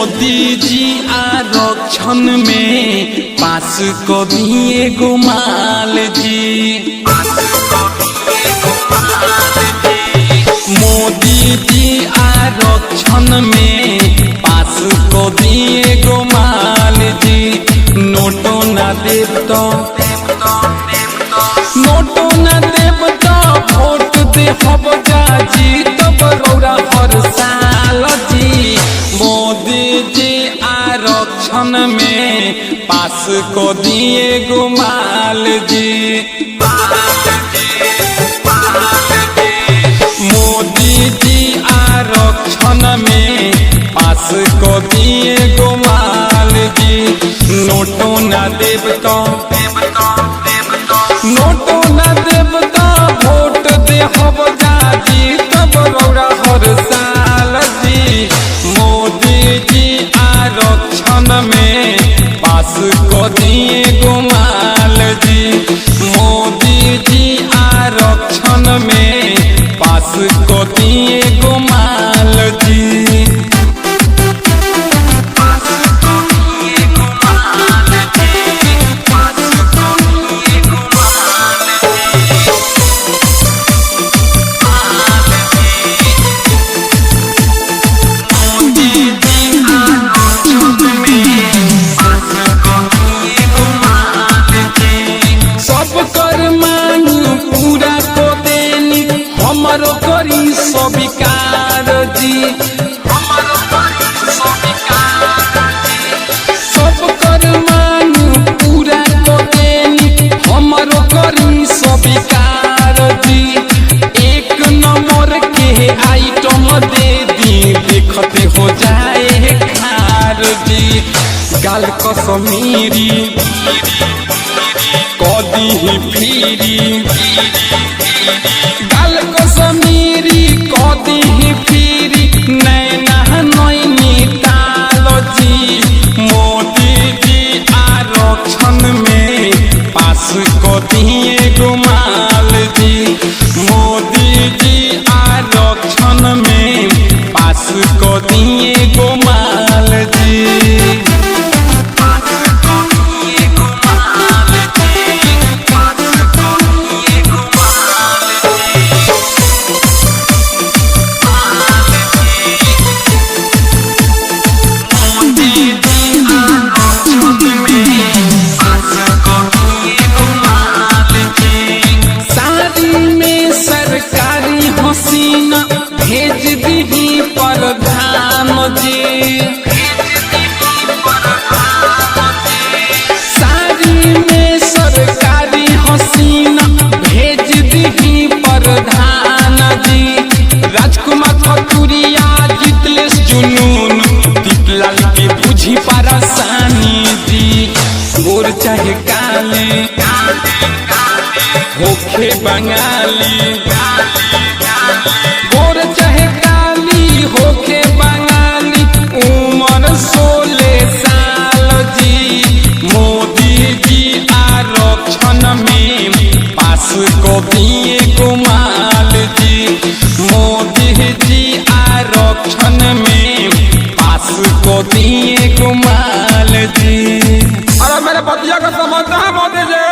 मोदी जी आरक्षण में पास को दिए गुमाल जी। मोदी जी आरक्षण में पास को दिए गुमाल जी। नोटो ना देव तो नोटो ना देव तो वोट दे हब जी तब रौरा हर साल जी। मोदी जी आरक्षण में पास को दिए गुमाल जी। मोदी जी आरक्षण में पास को दिए गुमाल जी। नोटो ना देव तो नोटो ना देव तो वोट दे हब जी तब रौरा हर साल जी। मोदी जी आरक्षण में पास को दिए गुमाल जी। मोदी जी आरक्षण में पास को दिए गुमाल जी। हमारो करी स्वीकार जी। सब कर मांग पूरा को देनी हमारो करी स्वीकार जी। एक नंबर के आइटम दे दी देखते हो जाए खार जी। गाल कसमीरी कदी ही फिरी गाल कसमीरी कदी ही फिरी नैना नैनी ताल जी। मोदी जी आरक्षण में पास को दिए गुमाल जी। मोदी जी आरक्षण में पास को दिए गुमाल जी। भेज दी प्रधान जी। साड़ी में सरकारी हसीना भेज दी प्रधान जी। राजकुमार खतुरिया जितलेस जुनून दीपलाल के बुझी परेशानी जी। गोर चाहे काले होखे बंगाली गोर चाहे काली होके बंगाली उम्र 16 साल जी। मोदी जी आरक्षण में पास को दिए गुमाल जी। मोदी जी आरक्षण में पास को दिए गुमाल जी। अरे मेरे पतिया का समझता है मोदी जी।